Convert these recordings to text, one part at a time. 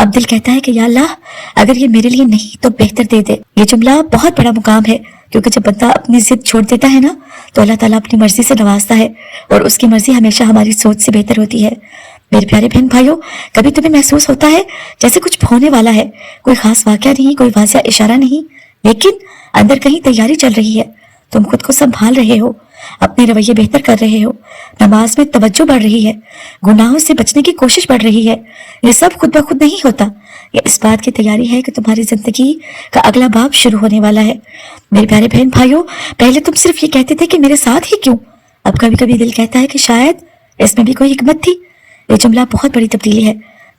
اب دل کہتا ہے کہ یا اللہ اگر یہ میرے لیے نہیں تو بہتر دے دے۔ یہ جملہ بہت بڑا مقام ہے، کیونکہ جب بندہ اپنی ضد چھوڑ دیتا ہے نا تو اللہ تعالیٰ اپنی مرضی سے نوازتا ہے، اور اس کی مرضی ہمیشہ ہماری سوچ سے بہتر ہوتی ہے۔ میرے پیارے بہن بھائیوں، کبھی تمہیں محسوس ہوتا ہے جیسے کچھ ہونے والا ہے، کوئی خاص واقعہ نہیں، کوئی واضح اشارہ نہیں، لیکن اندر کہیں تیاری چل رہی ہے، تم خود کو سنبھال رہے ہو، اپنے رویے بہتر کر رہے ہو، نماز میں توجہ بڑھ رہی ہے، گناہوں سے بچنے کی کوشش بڑھ رہی ہے۔ یہ سب خود بخود نہیں ہوتا، یہ اس بات کی تیاری ہے کہ تمہاری زندگی کا اگلا باب شروع ہونے والا ہے۔ میرے پیارے بہن بھائیوں، پہلے تم صرف یہ کہتے تھے کہ میرے ساتھ ہی کیوں، اب کبھی کبھی دل کہتا ہے کہ شاید اس میں بھی کوئی حکمت تھی۔ یہ جملہ بہت بڑی تبدیلی ہے۔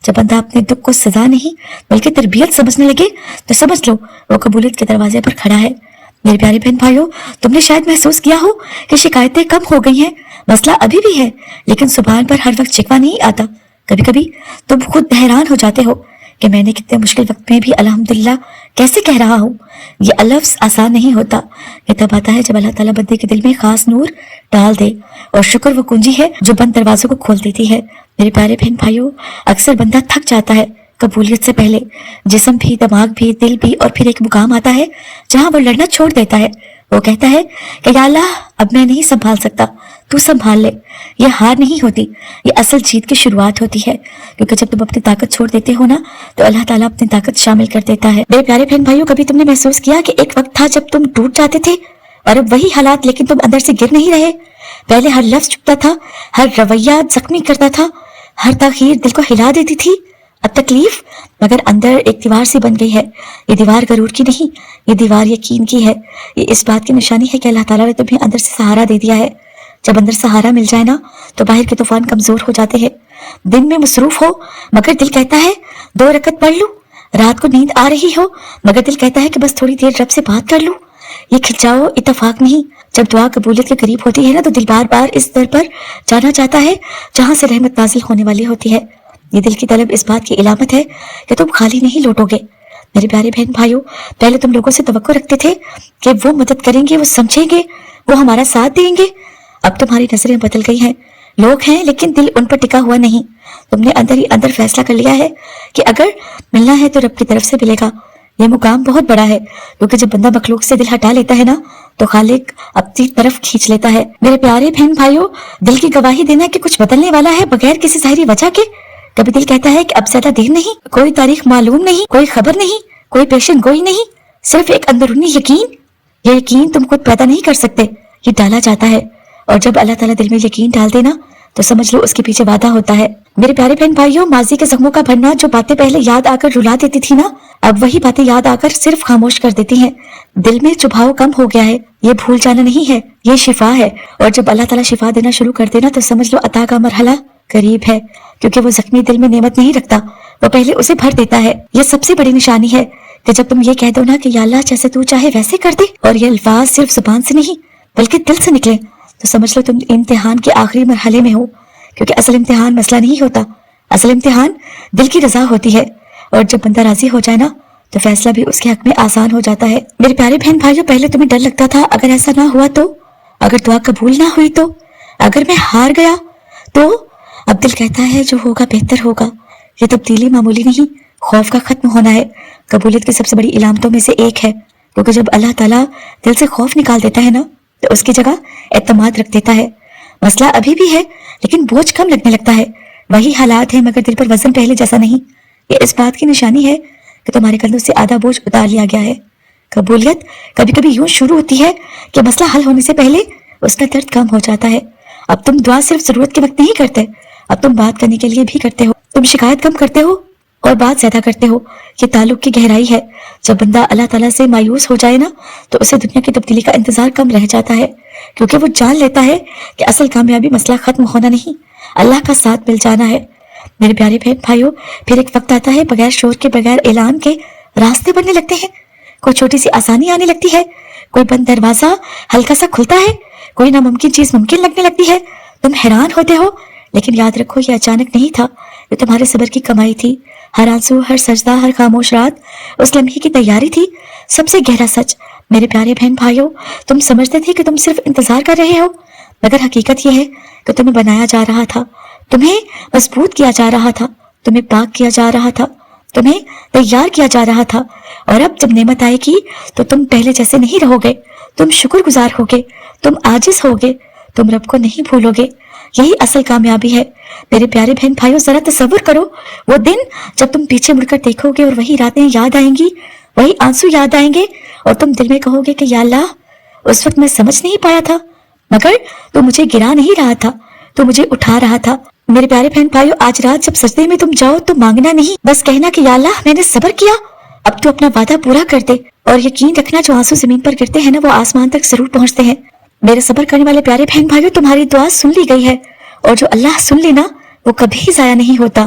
جب بندہ اپنے دکھ کو سزا نہیں بلکہ تربیت سمجھنے لگے تو سمجھ لو وہ قبولیت کے دروازے پر کھڑا ہے۔ میرے پیارے بہن بھائیوں، تم نے شاید محسوس کیا ہو کہ شکایتیں کم ہو گئی ہیں، مسئلہ ابھی بھی ہے لیکن زبان پر ہر وقت شکوہ نہیں آتا۔ کبھی کبھی تم خود حیران ہو جاتے ہو کہ میں نے کتنے مشکل وقت میں بھی الحمدللہ کیسے کہہ رہا ہوں۔ یہ لفظ آسان نہیں ہوتا، یہ تب آتا ہے جب اللہ تعالیٰ بندے کے دل میں خاص نور ڈال دے، اور شکر وہ کنجی ہے جو بند دروازوں کو کھول دیتی ہے۔ میرے پیارے بہن بھائیوں، اکثر بندہ تھک جاتا ہے قبولیت سے پہلے، جسم بھی، دماغ بھی، دل بھی، اور پھر ایک مقام آتا ہے جہاں وہ لڑنا چھوڑ دیتا ہے۔ وہ کہتا ہے کہ یا اللہ اب میں نہیں سنبھال سکتا، تو سنبھال لے۔ یہ ہار نہیں ہوتی، یہ اصل جیت کی شروعات ہوتی ہے، کیونکہ جب تم اپنی طاقت چھوڑ دیتے ہو نا تو اللہ تعالیٰ اپنی طاقت شامل کر دیتا ہے۔ میرے پیارے بہن بھائیوں، کبھی تم نے محسوس کیا کہ ایک وقت تھا جب تم ٹوٹ جاتے تھے اور اب وہی حالات، لیکن تم اندر سے گر نہیں رہے؟ پہلے ہر لفظ چپتا تھا، ہر رویہ زخمی کرتا تھا، ہر تاخیر دل کو ہلا دیتی تھی۔ اب تکلیف مگر اندر ایک دیوار سی بن گئی ہے۔ یہ دیوار غرور کی نہیں، یہ دیوار یقین کی ہے۔ یہ اس بات کی نشانی ہے کہ اللہ تعالیٰ نے تمہیں اندر سے سہارا دے دیا ہے۔ جب اندر سہارا مل جائے نا تو باہر کے طوفان کمزور ہو جاتے ہیں۔ دن میں مصروف ہو مگر دل کہتا ہے 2 رکعت پڑھ لوں، رات کو نیند آ رہی ہو مگر دل کہتا ہے کہ بس تھوڑی دیر رب سے بات کر لوں۔ یہ کھنچاؤ اتفاق نہیں، جب دعا قبولیت کے قریب ہوتی ہے نا تو دل بار بار اس در پر جانا چاہتا ہے جہاں سے رحمت نازل ہونے والی ہوتی ہے۔ یہ دل کی طلب اس بات کی علامت ہے کہ تم خالی نہیں لوٹو گے۔ میرے پیارے بہن بھائیوں، پہلے تم لوگوں سے توقع رکھتے تھے کہ وہ مدد کریں گے، وہ سمجھیں گے، وہ ہمارا ساتھ دیں گے۔ اب تمہاری نظریں بدل گئی ہیں، لوگ ہیں لیکن دل ان پر ٹکا ہوا نہیں۔ تم نے اندر ہی اندر فیصلہ کر لیا ہے کہ اگر ملنا ہے تو رب کی طرف سے ملے گا۔ یہ مقام بہت بڑا ہے، کیونکہ جب بندہ مخلوق سے دل ہٹا لیتا ہے نا تو خالق اپنی طرف کھینچ لیتا ہے۔ میرے پیارے بہن بھائیوں، دل کی گواہی دینا کہ کچھ بدلنے والا ہے بغیر کسی ظاہری وجہ کے۔ کبھی دل کہتا ہے کہ اب زیادہ دیر نہیں، کوئی تاریخ معلوم نہیں، کوئی خبر نہیں، کوئی پیشن گوئی نہیں، صرف ایک اندرونی یقین۔ یہ یقین تم خود پیدا نہیں کر سکتے، یہ ڈالا جاتا ہے، اور جب اللہ تعالیٰ دل میں یقین ڈال دے نا تو سمجھ لو اس کے پیچھے وعدہ ہوتا ہے۔ میرے پیارے بہن بھائیوں، ماضی کے زخموں کا بھرنا، جو باتیں پہلے یاد آ کر رلا دیتی تھی نا اب وہی باتیں یاد آ کر صرف خاموش کر دیتی ہیں۔ دل میں چبھاؤ کم ہو گیا ہے، یہ بھول جانا نہیں ہے، یہ شفا ہے، اور جب اللہ تعالیٰ شفا دینا شروع کر دینا تو سمجھ لو عطا کا مرحلہ قریب ہے، کیونکہ وہ زخمی دل میں نعمت نہیں رکھتا، وہ پہلے اسے بھر دیتا ہے۔ یہ سب سے بڑی نشانی ہے کہ جب تم یہ کہہ دو نا کہ یا اللہ جیسے تو چاہے ویسے کر دے، اور یہ الفاظ صرف زبان سے نہیں بلکہ دل سے نکلے، تو سمجھ لو تم امتحان کے آخری مرحلے میں ہو، کیونکہ اصل امتحان مسئلہ نہیں ہوتا، اصل امتحان دل کی رضا ہوتی ہے، اور جب بندہ راضی ہو جائے نا تو فیصلہ بھی اس کے حق میں آسان ہو جاتا ہے۔ میرے پیارے بہن بھائیوں، پہلے تمہیں ڈر لگتا تھا اگر ایسا نہ ہوا تو، اگر دعا قبول نہ ہوئی تو، اگر میں ہار گیا تو، اب دل کہتا ہے جو ہوگا بہتر ہوگا۔ یہ تبدیلی معمولی نہیں، خوف کا ختم ہونا ہے، قبولیت کی سب سے بڑی علامتوں میں سے ایک ہے، کیونکہ جب اللہ تعالیٰ دل سے خوف نکال دیتا ہے نا تو اس کی جگہ اعتماد رکھ دیتا ہے۔ مسئلہ ابھی بھی ہے لیکن بوجھ کم لگنے لگتا ہے، وہی حالات ہیں مگر دل پر وزن پہلے جیسا نہیں۔ یہ اس بات کی نشانی ہے کہ تمہارے کندھوں سے آدھا بوجھ اتار لیا گیا ہے۔ قبولیت کبھی کبھی یوں شروع ہوتی ہے کہ مسئلہ حل ہونے سے پہلے اس کا درد کم ہو جاتا ہے۔ اب تم دعا صرف ضرورت کے وقت نہیں کرتے، اب تم بات کرنے کے لیے بھی کرتے ہو، تم شکایت کم کرتے ہو اور بات زیادہ کرتے ہو۔ یہ تعلق کی گہرائی ہے۔ جب بندہ اللہ تعالیٰ سے مایوس ہو جائے نا تو اسے دنیا کی تبدیلی کا انتظار کم رہ جاتا ہے، کیونکہ وہ جان لیتا ہے کہ اصل کامیابی مسئلہ ختم ہونا نہیں، اللہ کا ساتھ مل جانا ہے۔ میرے پیارے بہن بھائیوں، پھر ایک وقت آتا ہے بغیر شور کے، بغیر اعلان کے راستے بننے لگتے ہیں، کوئی چھوٹی سی آسانی آنے لگتی ہے، کوئی بند دروازہ ہلکا سا کھلتا ہے، کوئی ناممکن چیز ممکن لگنے لگتی ہے۔ تم حیران ہوتے ہو لیکن یاد رکھو یہ اچانک نہیں تھا، یہ تمہارے صبر کی کمائی تھی۔ ہر آنسو، ہر سجدہ، ہر خاموش رات اس لمحے کی تیاری تھی۔ سب سے گہرا سچ میرے پیارے بہن بھائیوں، تم سمجھتے تھے کہ تم صرف انتظار کر رہے ہو، مگر حقیقت یہ ہے کہ تمہیں بنایا جا رہا تھا، تمہیں مضبوط کیا جا رہا تھا، تمہیں پاک کیا جا رہا تھا۔ تمہیں تیار کیا جا رہا تھا، اور اب جب نعمت آئے گی تو تم پہلے جیسے نہیں رہو گے، تم شکر گزار ہوگے، تم عاجز ہوگے، تم رب کو نہیں بھولو گے۔ یہی اصل کامیابی ہے میرے پیارے بہن بھائیوں۔ ذرا تصور کرو وہ دن جب تم پیچھے مڑ کر دیکھو گے اور وہی راتیں یاد آئیں گی، وہی آنسو یاد آئیں گے، اور تم دل میں کہو گے کہ یا اللہ، اس وقت میں سمجھ نہیں پایا تھا، مگر تو مجھے گرا نہیں رہا تھا، تو مجھے اٹھا رہا تھا۔ میرے پیارے بہن بھائیوں، آج رات جب سجدے میں تم جاؤ تو مانگنا نہیں، بس کہنا کہ یا اللہ میں نے صبر کیا، اب تو اپنا وعدہ پورا کر دے، اور یقین رکھنا جو آنسو زمین پر گرتے ہیں نا وہ آسمان تک ضرور پہنچتے ہیں۔ میرے صبر کرنے والے پیارے بہن بھائیوں، تمہاری دعا سن لی گئی ہے، اور جو اللہ سن لینا وہ کبھی ضائع نہیں ہوتا۔